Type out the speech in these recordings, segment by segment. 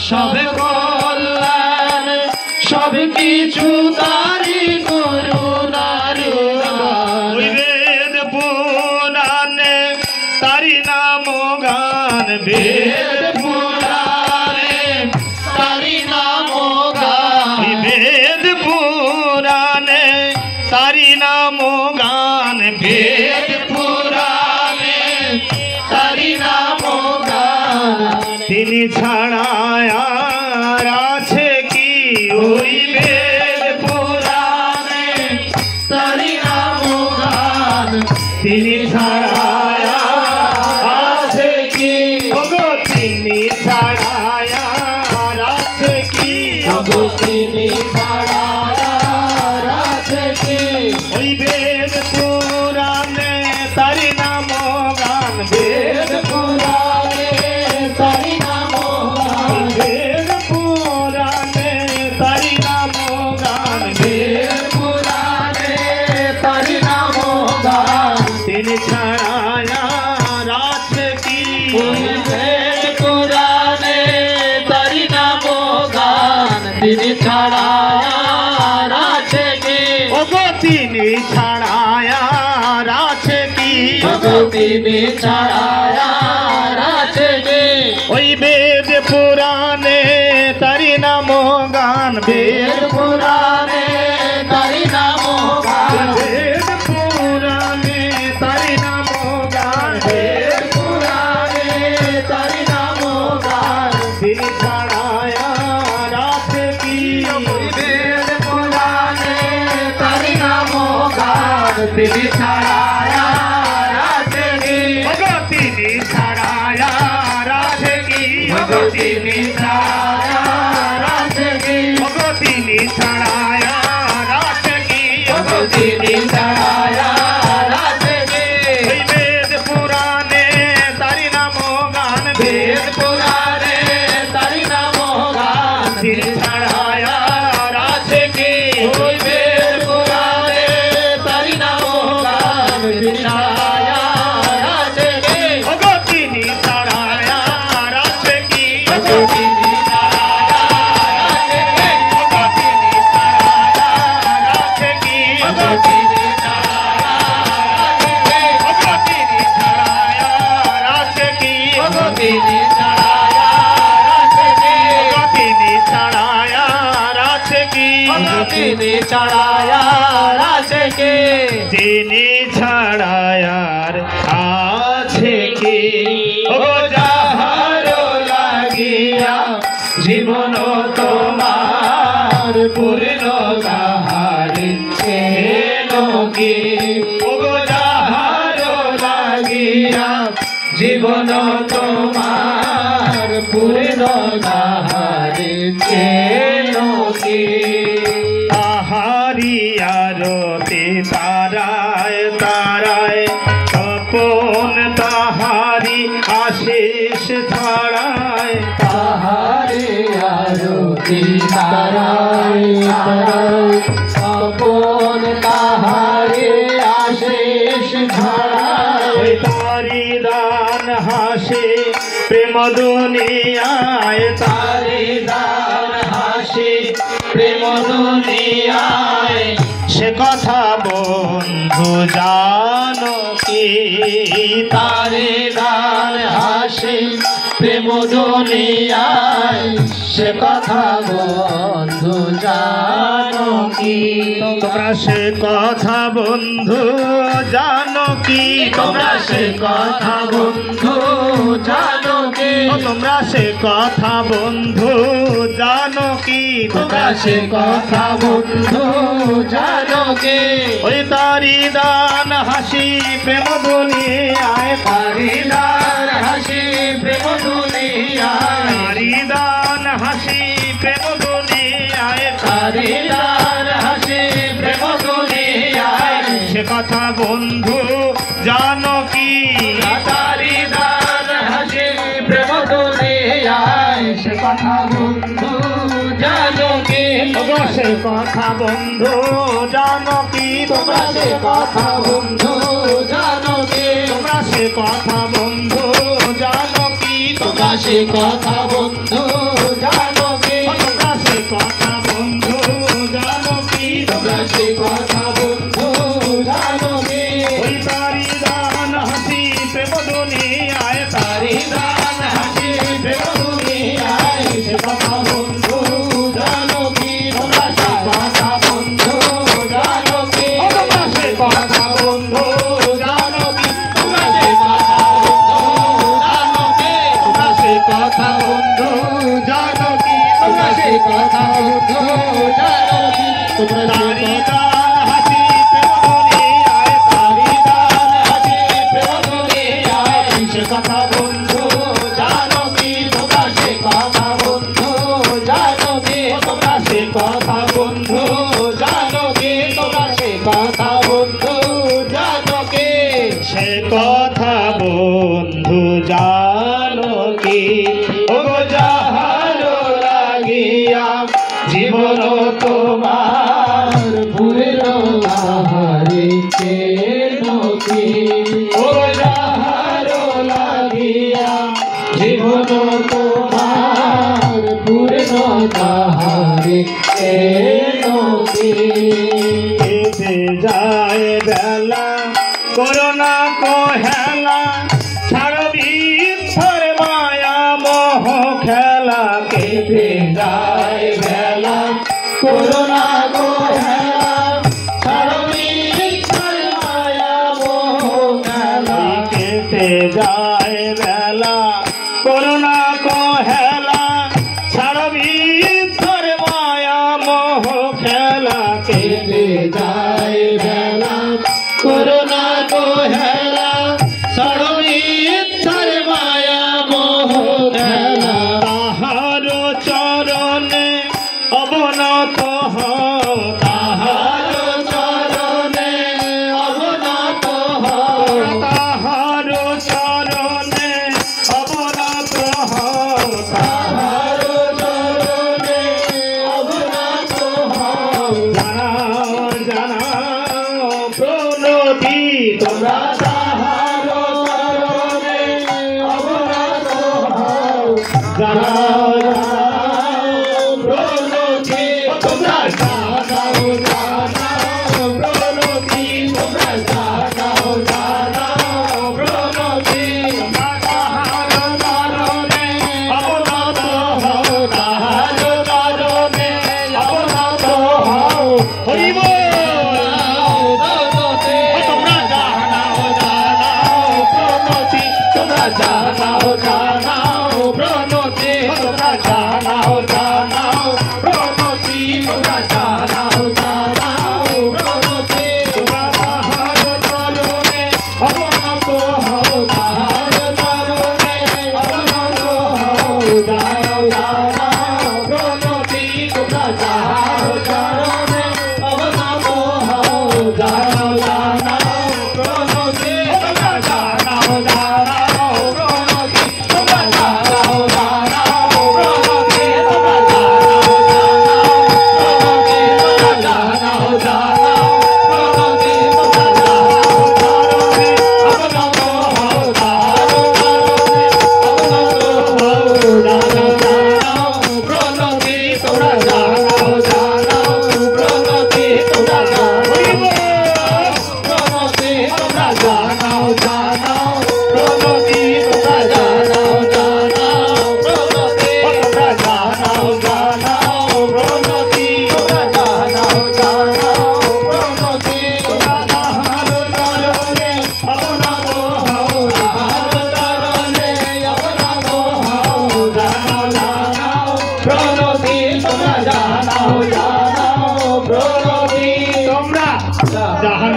সব কল্যাণ সব কিছু তারি করুণার গান। বেদ পুরাণে তারি নাম গান, বেদ পুরাণে তারি নাম গান। বেদ পুরাণে তারি নাম গান, বেদ পুরাণে তারি নাম গান। তিনি ছাড়া আর আছে কি ওই বেদ পুরাণে তারি নাম গান। তিনি ছাড়া আছে কি ওগো তিনি ছাড়া আর আছে কি ওগো তিনি ছাড়া আর আছে কি ওই বেদ পুরাণে তারি নাম গান, বেদ পুরাণে তারি নাম গান। বেদ পুরাণে তারি নাম গান, বেদ পুরাণে তারি নাম গান। তিনি ছাড়া আর আছে কি ওই বেদ পুরাণে তারি নাম গান। তিনি ছাড়া আর আছে কি ওগো তিনি ছাড়া আর আছে কি ওগো তিনি ছাড়া আর আছে কি ওই বেদ পুরাণে তারি নাম গান, বেদ পুরাণে তারি নাম গান। বেদ পুরাণে তারি নাম গান, বেদ পুরাণে তারি নাম গান। তিনি ছাড়া আর আছে কি বেদ পুরাণে তারি নাম গান। তিনি ছাড়া আর আছে কি ওগো তিনি ছাড়া আর আছে কি ওগো তিনি ছাড়া আর আছে কি ওগো তিনি ছাড়া আর আছে কি ওগো তিনি ছাড়া আর আছে কি ওই বেদ পুরাণে তারি নাম গান, বেদ পুরাণে তারি নাম গান। তিনি ছাড়া আর আছে কি ওই বেদ পুরাণে তারি নাম গান। তিনি ছাড়া আর আছে কি ওগো তিনি ছাড়া আর আছে কি ওগো তিনি ছাড়া আর আছে কি ওগো তিনি ছাড়া আর আছে কি ওগো তিনি ছাড়া আর আছে কি ওগো তিনি ছাড়া আর আছে কি ওগো তিনি ছাড়া আর আছে কি ওগো তিনি ছাড়া আর আছে কি ওগো তিনি ছাড়া আর আছে কি তিনি ছাড়া আর আছে কি ওগো যাহার লাগিয়া জীবন তোমার পূর্ণ তাহার চেনো কি ওগো যাহার লাগিয়া জীবন তোমার পূর্ণ তাহার চেনো কি তাহারি আরতি তারায় তারায় তপন তাহারি আশিস ছড়ায় তাহারে আরতি তারায় তারায় আপন তাহারে আশিস ঝরায় ওই তারি দান হাসি প্রেম দুনিয়ায় তারে দান হাসি প্রেম দুনিয়ায় সে কথা বন্ধু জানো কি তারে দান হাসি প্রেম দুনিয়ায় সে কথা বন্ধু জানো কি তোমরা সে কথা বন্ধু জানো কি তোমরা সে কথা বন্ধু জানো কি তোমরা সে কথা বন্ধু জানো কি তোমরা সে কথা বন্ধু জানো কি ওই তারি দান হাসি প্রেম দুনিয়ায় তারি দান হাসি প্রেম দুনিয়ায় তারি দান হাসি প্রেম দুনিয়ায় তারি দান হাসি প্রেম দুনিয়ায় সে কথা বন্ধু জানো কি তারি দান হাসি প্রেম দুনিয়ায় সে কথা বন্ধু জানো কি তোমরা সে কথা বন্ধু জানো কি তোমরা সে কথা বন্ধু জানো কি তোমরা সে কথা বন্ধু জানো কি তোমরা সে কথা বন্ধু জানো তারি দান হাসি প্রেম দুনিয়ায়, তারি দান হাসি প্রেম দুনিয়ায়, সে কথা বন্ধু জানো কি তোমরা, সে কথা বন্ধু জানো কি তোমরা, সে কথা বন্ধু জানো কি তোমরা, সে কথা বন্ধু জানো কি, সে কথা বন্ধু জানো কি, ও যাহারো লাগিয়া জীবন তোমার ভুলিল তাহারে কেন কি, ও যাহারো লাগিয়া জীবন তোমার ভুলিল তাহারে কেন কি, কেটে যায় বেলা করোনা কহেলা, ছাড়বি ধর মায়া মোহ খেলা। কেটে যায় বেলা করোনা গো হেলা, ছাড়বি মায়া মোহ খেলা, কেটে যায় বেলা করোনা কহেলা, ছাড়বি ধর মায়া মোহ খেলা। কেটে যায় বেলা করোনা গো হেলা, ছাড়বি মায়া মোহ খেলা, তাহার চরণে অবনত হও, তাহার চরণে অবনত হও, তাহার চরণে অবনত হও, তাহার চরণে অবনত হও, জানাও জানাও প্রণতি তোমরা তাহার চরণে অবনত হও, জানাও জানাও প্রণতি তোমরা, জানাও জানাও প্রণতি তোমরা, জানাও জানাও প্রণতি, তাহার চরণে অবনত হও, তাহার চরণে অবনত হও, হরি বল। তোমরা জানাও জানাও প্রণতি, তোমরা জানাও জানাও প্রণতি, তোমরা জানাও জানাও প্রণতি, তোমরা জানাও জানাও প্রণতি, তোমরা তাহার চরণে অবনত হও, তাহার চরণে অবনত হও, জানাও জানাও প্রণতি, তোমরা তাহার চরণে অবনত হও, জানাও জানাও প্রণতি, তোমরা জানাও জানাও প্রণতি, তোমরা জানাও জানাও প্রণতি, তোমরা জানাও জানাও প্রণতি, তোমরা জানাও জানাও প্রণতি, তোমরা জানাও চরণে অবনত হও, তাহার চরণে অবনত হও, জানাও জানাও প্রণতি, তোমরা জানাও জানাও প্রণতি, তোমরা প্রণতি, তোমরা জানাও জানাও প্রণতি, তোমরা জানাও জানাও প্রণতি, তোমরা জানাও জানাও প্রণতি, তোমরা জানাও জানাও প্রণতি, তোমরা তাহার চরণে অবনত হও, তাহার চরণে অবনত হও, জানাও জানাও প্রণতি, তোমরা জানাও জানাও প্রণতি, তোমরা জানাও জানাও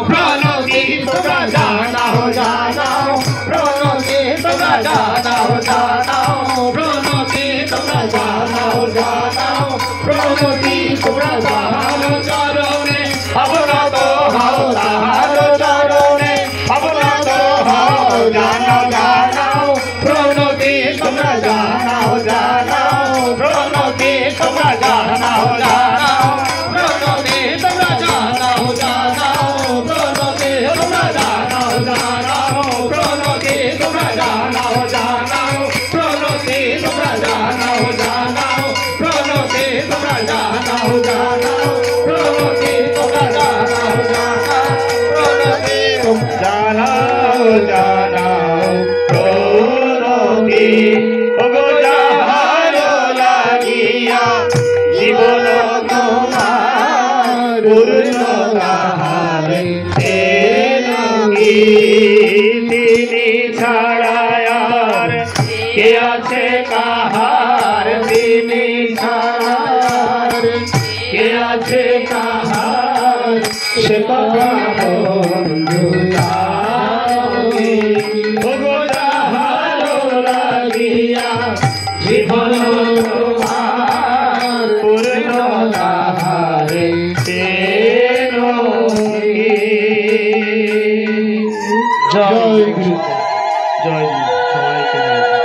প্রণতি, তোমরা জানাও জানাও প্রণতি, তোমরা জানাও জানাও প্রণতি, তোমরা জানাও জানাও প্রণতি, তোমরা জানাও জানাও প্রণতি, তোমরা তাহার চরণে অবনত হও, তাহার চরণে অবনত হও, জানাও জানাও প্রণতি, তোমরা জানাও জানাও প্রণতি, তোমরা জানাও জানাও প্রণতি, তোমরা জানাও জানাও প্রণতি, তোমরা জানাও জানাও প্রণতি, তোমরা জানাও জানাও প্রণতি, তোমরা জানাও জানাও প্রণতি, তোমরা জানাও জানাও প্রণতি, তোমরা জানাও জানাও প্রণতি, জানাও জানাও প্রণতি, ওগো যাহার লাগিয়া জীবন তোমার পূর্ণ তাহারে তিনি ছাড়ায়ার কে আছে কাহার তিনি ছাড়ার কে আছে কাহার সে কথা বন্ধু জানি ওগো যাহারো লাগিয়া জীবন তোমার পূর্ণ তাহারে তেনো জয় গুরু জয় গুরু সবাইকে